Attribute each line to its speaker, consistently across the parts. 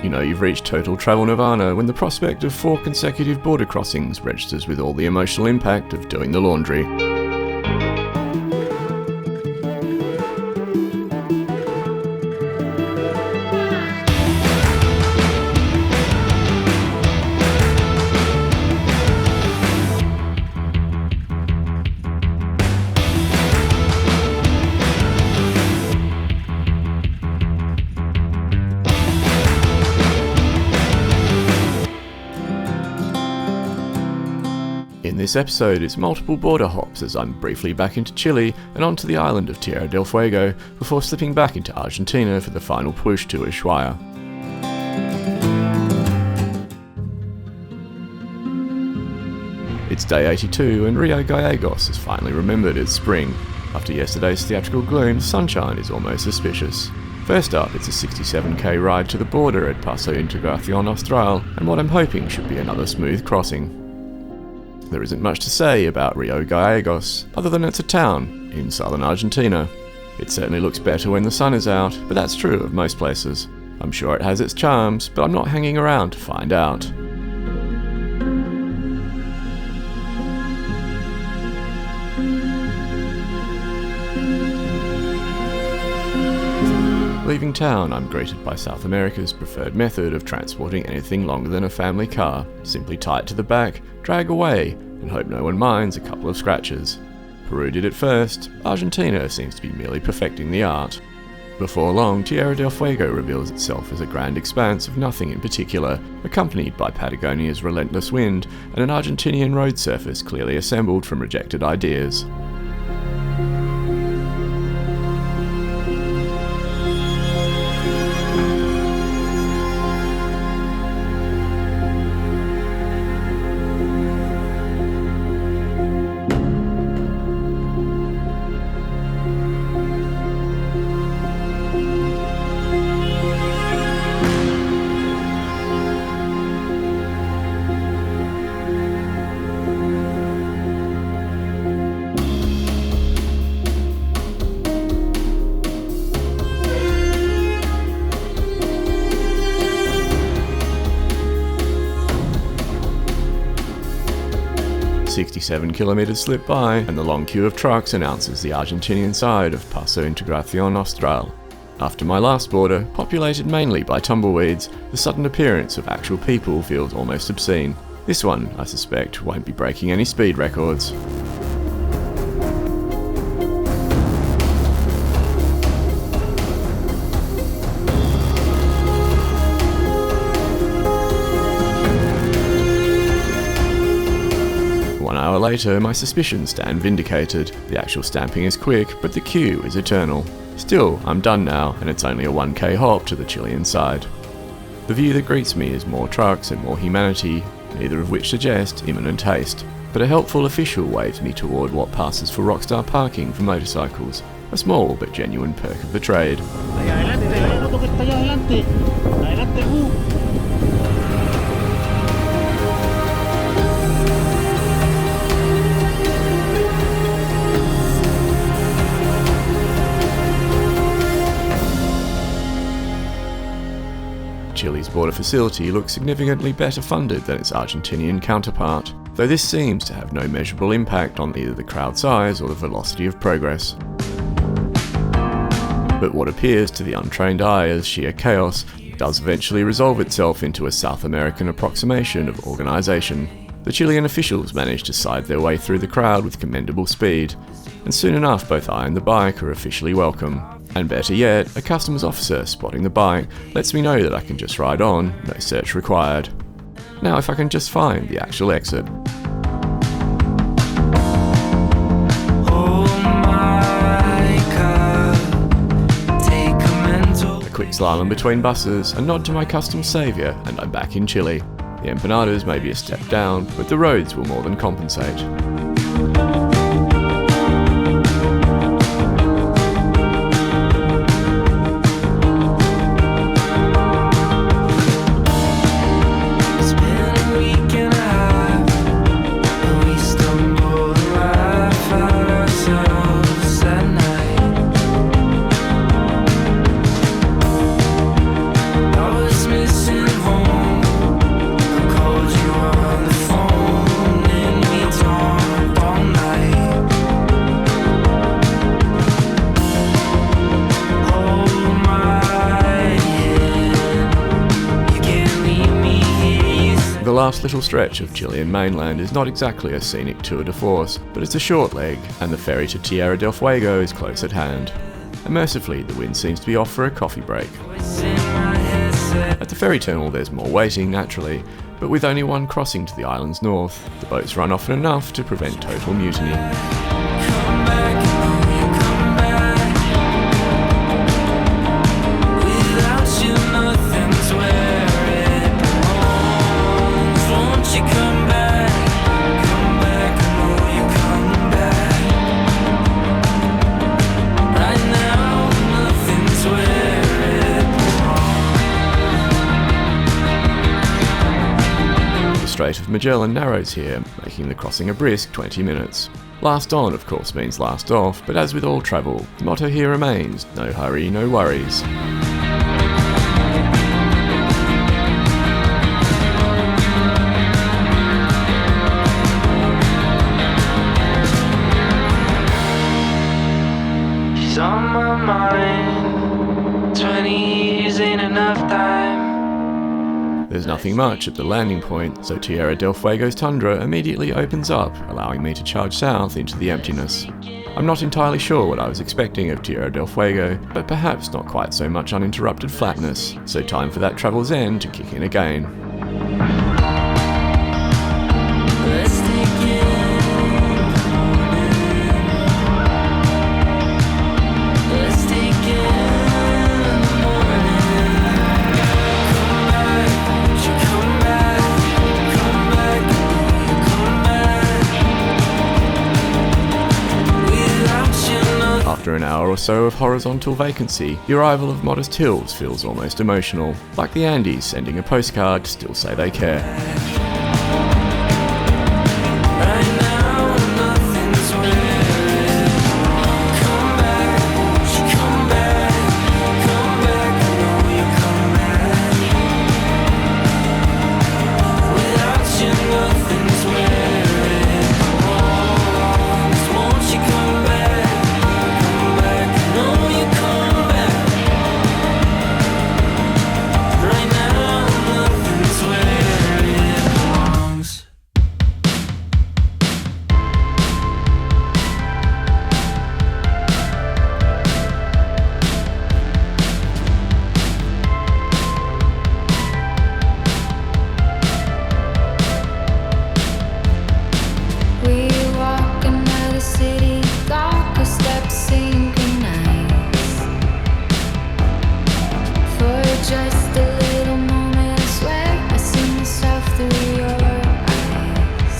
Speaker 1: You know you've reached total travel nirvana when the prospect of 4 consecutive border crossings registers with all the emotional impact of doing the laundry. In this episode, it's multiple border hops as I'm briefly back into Chile and onto the island of Tierra del Fuego before slipping back into Argentina for the final push to Ushuaia. It's day 82 and Rio Gallegos has finally remembered it's spring. After yesterday's theatrical gloom, sunshine is almost suspicious. First up, it's a 67k ride to the border at Paso Austral, and what I'm hoping should be another smooth crossing. There isn't much to say about Rio Gallegos, other than it's a town in southern Argentina. It certainly looks better when the sun is out, but that's true of most places. I'm sure it has its charms, but I'm not hanging around to find out. Leaving town, I'm greeted by South America's preferred method of transporting anything longer than a family car. Simply tie it to the back, drag away, and hope no one minds a couple of scratches. Peru did it first, Argentina seems to be merely perfecting the art. Before long, Tierra del Fuego reveals itself as a grand expanse of nothing in particular, accompanied by Patagonia's relentless wind and an Argentinian road surface clearly assembled from rejected ideas. "67 kilometers slip by, and the long queue of trucks announces the Argentinian side of Paso Austral. After my last border, populated mainly by tumbleweeds, the sudden appearance of actual people feels almost obscene. This one, I suspect, won't be breaking any speed records. Later, my suspicions stand vindicated. The actual stamping is quick, but the queue is eternal. Still, I'm done now, and it's only a 1k hop to the Chilean side. The view that greets me is more trucks and more humanity, neither of which suggest imminent haste. But a helpful official waves me toward what passes for rockstar parking for motorcycles, a small but genuine perk of the trade. Chile's border facility looks significantly better funded than its Argentinian counterpart, though this seems to have no measurable impact on either the crowd size or the velocity of progress. But what appears to the untrained eye as sheer chaos does eventually resolve itself into a South American approximation of organisation. The Chilean officials manage to side their way through the crowd with commendable speed, and soon enough both I and the bike are officially welcome. And better yet, a customs officer spotting the bike lets me know that I can just ride on, no search required. Now if I can just find the actual exit. A quick slalom between buses, a nod to my customs saviour, and I'm back in Chile. The empanadas may be a step down, but the roads will more than compensate.
Speaker 2: Missing
Speaker 1: last little stretch of Chilean mainland is not exactly a scenic tour de force, but it's a short leg, and the ferry to Tierra del Fuego is close at hand. And mercifully, the wind seems to be off for a coffee break. At the ferry terminal there's more waiting, naturally, but with only one crossing to the island's north, the boats run often enough to prevent total mutiny. The Strait of Magellan narrows here, making the crossing a brisk 20 minutes. Last on, of course, means last off, but as with all travel, the motto here remains, no hurry, no worries.
Speaker 2: She's on my mind, 20 years ain't enough time.
Speaker 1: There's nothing much at the landing point, so Tierra del Fuego's tundra immediately opens up, allowing me to charge south into the emptiness. I'm not entirely sure what I was expecting of Tierra del Fuego, but perhaps not quite so much uninterrupted flatness, so time for that travel's end to kick in again.
Speaker 2: Let's take it. Let's take it in the morning. Come back, come back, come back. Without you, nothing.
Speaker 1: After an hour or so of horizontal vacancy, the arrival of modest hills feels almost emotional, like the Andes sending a postcard to still say they care.
Speaker 2: Right now, nothing's waiting. Come back, won't you come back? Come back, I know you come back. Without you, nothing's waiting. Won't you come back? Come back, I know you come back. Right now, nothing's where it belongs.
Speaker 3: We walk another city, darker steps synchronize. For just a little moment, I swear I see myself through your eyes.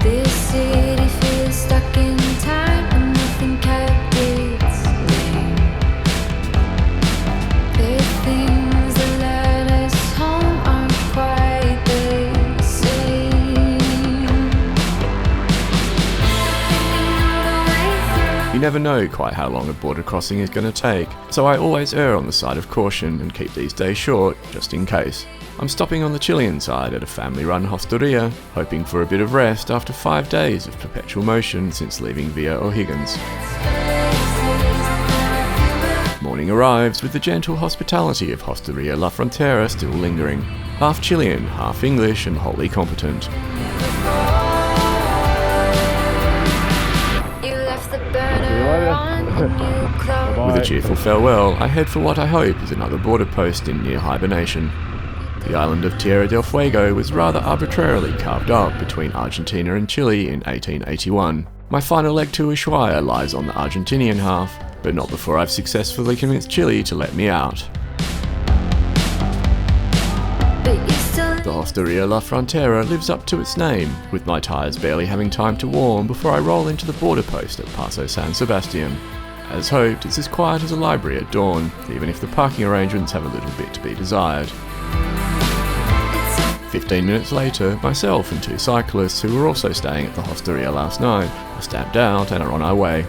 Speaker 3: This city feels stuck in time, and nothing kept its name. The things that led us home aren't quite the same.
Speaker 1: You never know quite how long a border crossing is going to take, so I always err on the side of caution and keep these days short, just in case. I'm stopping on the Chilean side at a family-run hosteria, hoping for a bit of rest after 5 days of perpetual motion since leaving via O'Higgins. Morning arrives with the gentle hospitality of Hosteria La Frontera still lingering. Half Chilean, half English, and wholly competent.
Speaker 3: You left the burner on and you closed.
Speaker 1: With a cheerful farewell, I head for what I hope is another border post in near hibernation. The island of Tierra del Fuego was rather arbitrarily carved up between Argentina and Chile in 1881. My final leg to Ushuaia lies on the Argentinian half, but not before I've successfully convinced Chile to let me out.
Speaker 3: But you still
Speaker 1: The Hosteria La Frontera lives up to its name, with my tyres barely having time to warm before I roll into the border post at Paso San Sebastian. As hoped, it's as quiet as a library at dawn, even if the parking arrangements have a little bit to be desired. 15 minutes later, myself and 2 cyclists who were also staying at the Hosteria last night are stamped out and are on our way.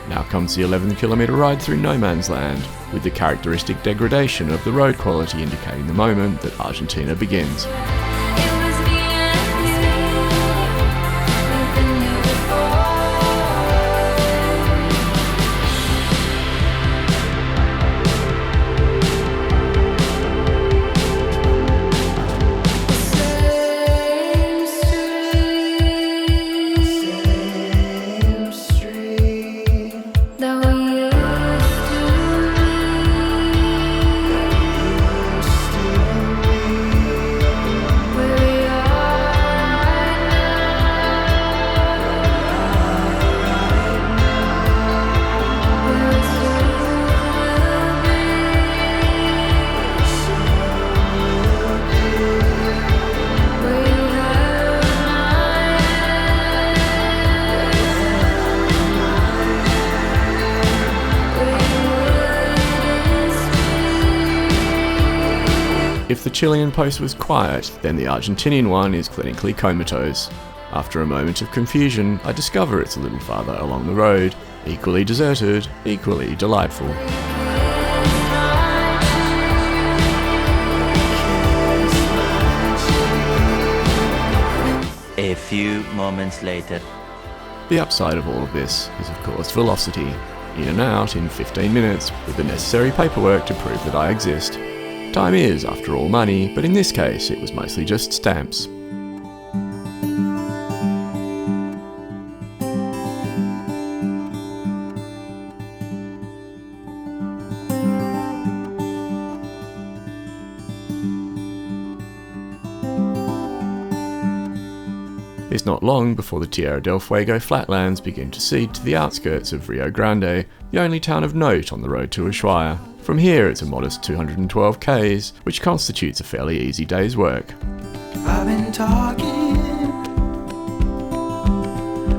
Speaker 1: Now comes the 11-kilometre ride through no man's land, with the characteristic degradation of the road quality indicating the moment that Argentina begins.
Speaker 3: it was me and you, nothing new before. The
Speaker 1: If the Chilean post was quiet, then the Argentinian one is clinically comatose. After a moment of confusion, I discover it's a little farther along the road, equally deserted, equally delightful.
Speaker 4: A few moments later.
Speaker 1: The upside of all of this is of course velocity, in and out in 15 minutes with the necessary paperwork to prove that I exist. Time is, after all, money, but in this case it was mostly just stamps. It's not long before the Tierra del Fuego flatlands begin to cede to the outskirts of Rio Grande, the only town of note on the road to Ushuaia. From here it's a modest 212 k's, which constitutes a fairly easy day's work.
Speaker 2: I've been talking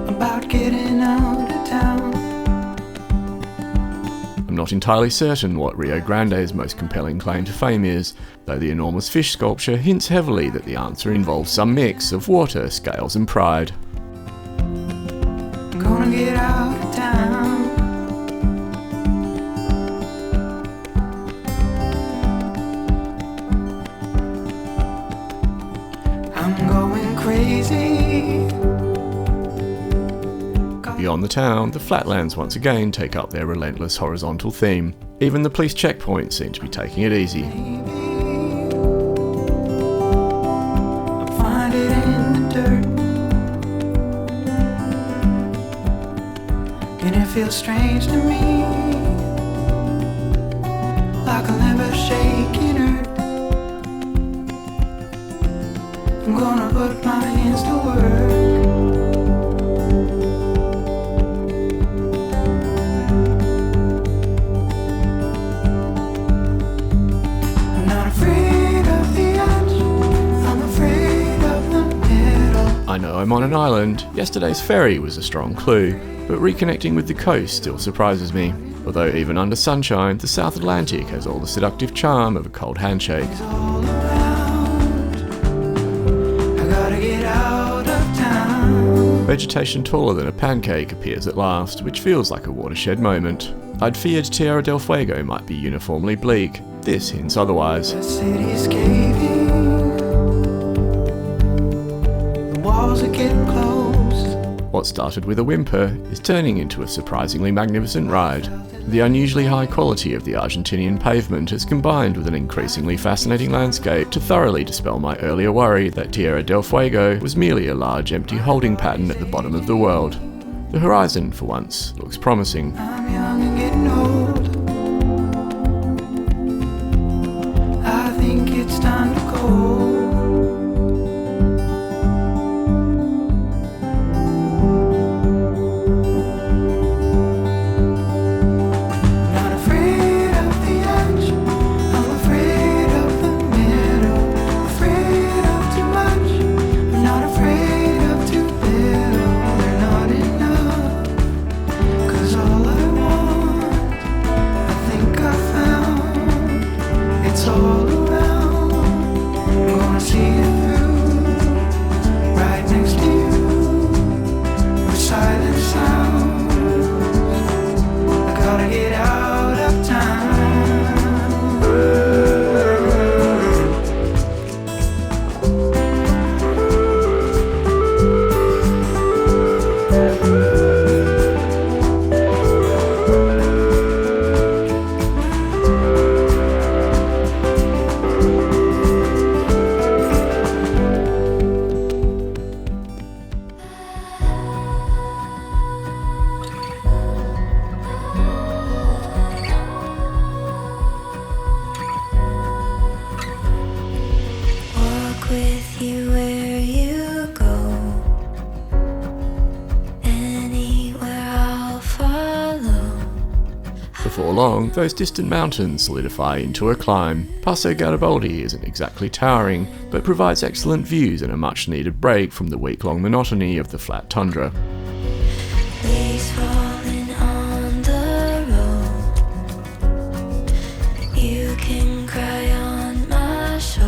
Speaker 2: about getting out of town.
Speaker 1: I'm not entirely certain what Rio Grande's most compelling claim to fame is, though the enormous fish sculpture hints heavily that the answer involves some mix of water, scales and pride.
Speaker 2: I'm gonna get out of town. I'm going crazy.
Speaker 1: Beyond the town, the flatlands once again take up their relentless horizontal theme. Even the police checkpoints seem to be taking it easy.
Speaker 2: I find it in the dirt, and it feels strange to me, like I'll never shake in earth. I'm gonna put my hands to work.
Speaker 1: I know I'm on an island. Yesterday's ferry was a strong clue, but reconnecting with the coast still surprises me. Although even under sunshine, the South Atlantic has all the seductive charm of a cold handshake.
Speaker 2: All around, I gotta get out of town.
Speaker 1: Vegetation taller than a pancake appears at last, which feels like a watershed moment. I'd feared Tierra del Fuego might be uniformly bleak. This hints otherwise.
Speaker 2: The city's caving. The walls are getting close.
Speaker 1: What started with a whimper is turning into a surprisingly magnificent ride. The unusually high quality of the Argentinian pavement has combined with an increasingly fascinating landscape to thoroughly dispel my earlier worry that Tierra del Fuego was merely a large empty holding pattern at the bottom of the world. The horizon, for once, looks promising.
Speaker 2: I'm young and getting old. I think it's time to go. Not afraid of the edge, I'm afraid of the middle. Afraid of too much, I'm not afraid of too little. They're not enough, 'cause all I want, I think I found. It's all around, I'm gonna see it through. Right next to you, with silent sound. I gotta get out of town. Walk with you where you go. Anywhere I'll follow.
Speaker 1: Before long, those distant mountains solidify into a climb. Paso isn't exactly towering, but provides excellent views and a much-needed break from the week-long monotony of the flat tundra.
Speaker 2: Leaves falling on the road. You can cry on my shoulder.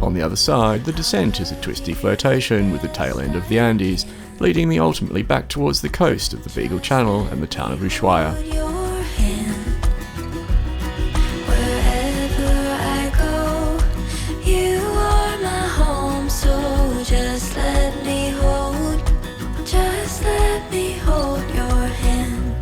Speaker 1: On the other side, the descent is a twisty flirtation with the tail end of the Andes, leading me ultimately back towards the coast of the Beagle Channel and the town of Ushuaia.
Speaker 3: Your hand, wherever I go, you are my home. So just let me hold your hand.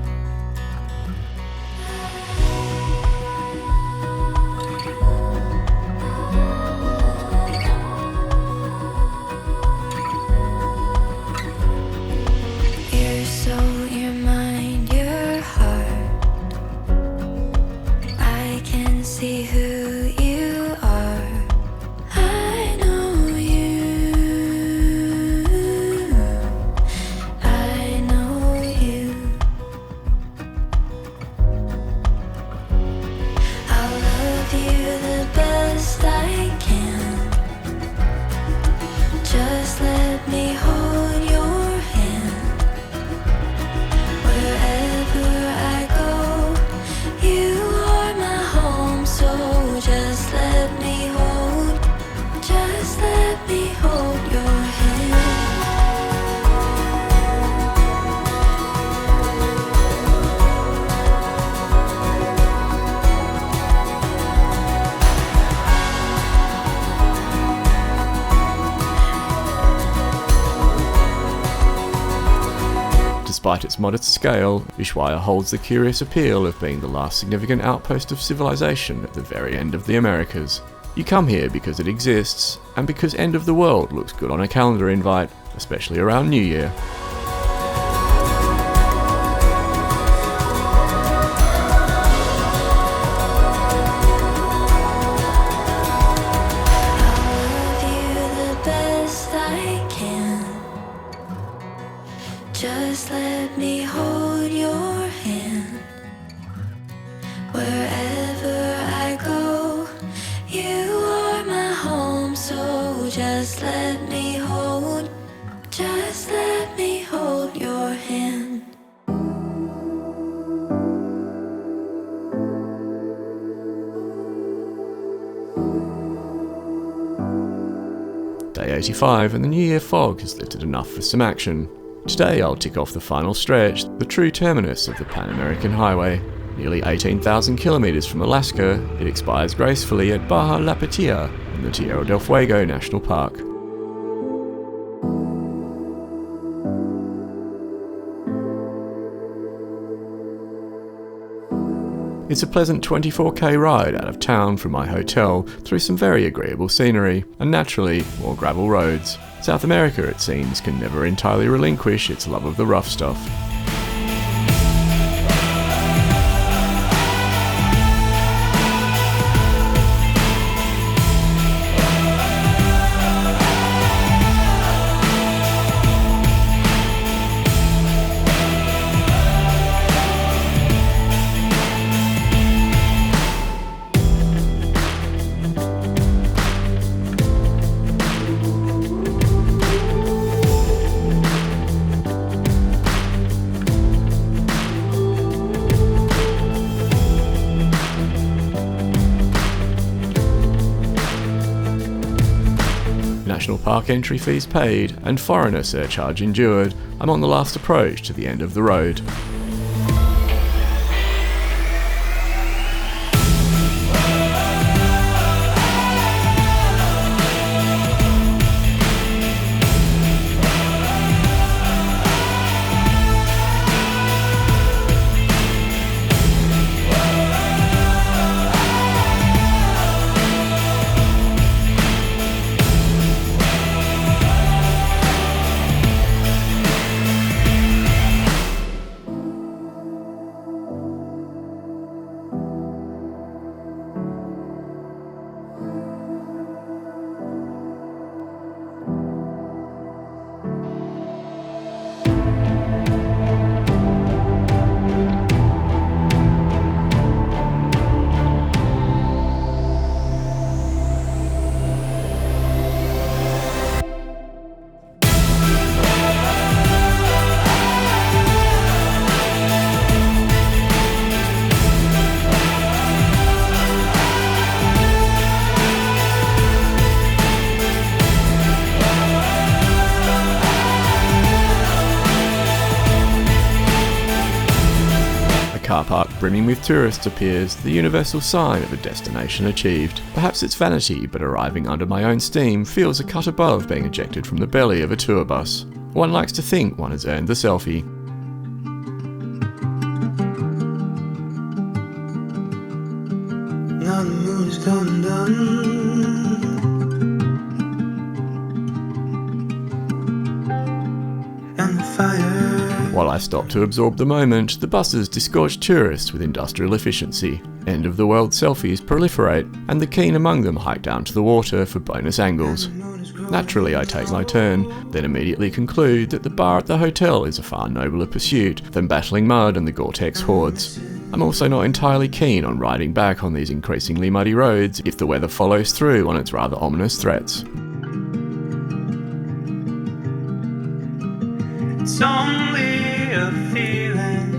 Speaker 3: Your soul, your mind, your heart. I can see who you are. I know you. I know you. I'll love you the best I can. Just let me hold your hand. Wherever I go, you are my home. So just let me hold your hand.
Speaker 1: Despite its modest scale, Ushuaia holds the curious appeal of being the last significant outpost of civilization at the very end of the Americas. You come here because it exists, and because end of the world looks good on a calendar invite, especially around New Year.
Speaker 3: I'll love you the best I can. Just let me hold your hand. Wherever I go, you are my home. So just let me hold your hand.
Speaker 1: Day 85 and the New Year fog has lifted enough for some action. Today I'll tick off the final stretch, the true terminus of the Pan-American Highway. Nearly 18,000 kilometers from Alaska, it expires gracefully at Bahía Lapataia in the Tierra del Fuego National Park. It's a pleasant 24k ride out of town from my hotel through some very agreeable scenery, and naturally, more gravel roads. South America, it seems, can never entirely relinquish its love of the rough stuff. National Park entry fees paid and foreigner surcharge endured, I'm on the last approach to the end of the road. brimming with tourists appears the universal sign of a destination achieved. Perhaps it's vanity, but arriving under my own steam feels a cut above being ejected from the belly of a tour bus. One likes to think one has earned the selfie.
Speaker 2: Now the moon is coming down. And the fire.
Speaker 1: While I stop to absorb the moment, the buses disgorge tourists with industrial efficiency. End-of-the-world selfies proliferate, and the keen among them hike down to the water for bonus angles. Naturally, I take my turn, then immediately conclude that the bar at the hotel is a far nobler pursuit than battling mud and the Gore-Tex hordes. I'm also not entirely keen on riding back on these increasingly muddy roads if the weather follows through on its rather ominous threats.
Speaker 2: It's only a feeling.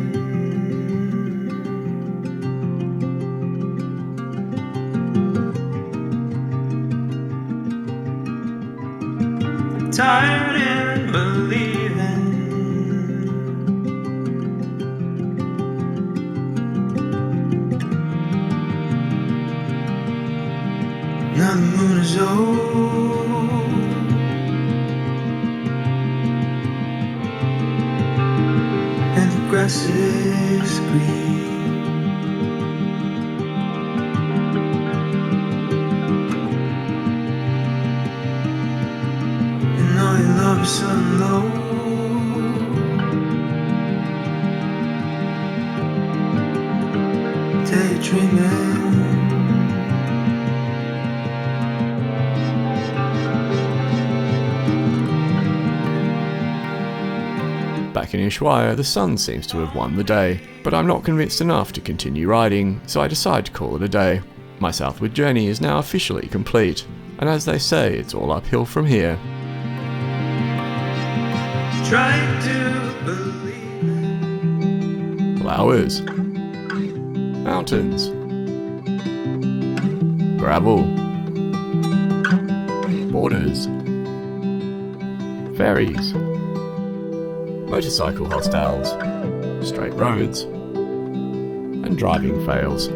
Speaker 2: Tired in believing. Now the moon is old. And the grass is green. And all your love is so low. Daydreaming.
Speaker 1: Back in Ushuaia, the sun seems to have won the day, but I'm not convinced enough to continue riding, so I decide to call it a day. My southward journey is now officially complete, and as they say, it's all uphill from here.
Speaker 2: Try to believe it.
Speaker 1: Flowers, mountains, gravel, borders, ferries, motorcycle hostels, straight roads, and driving fails.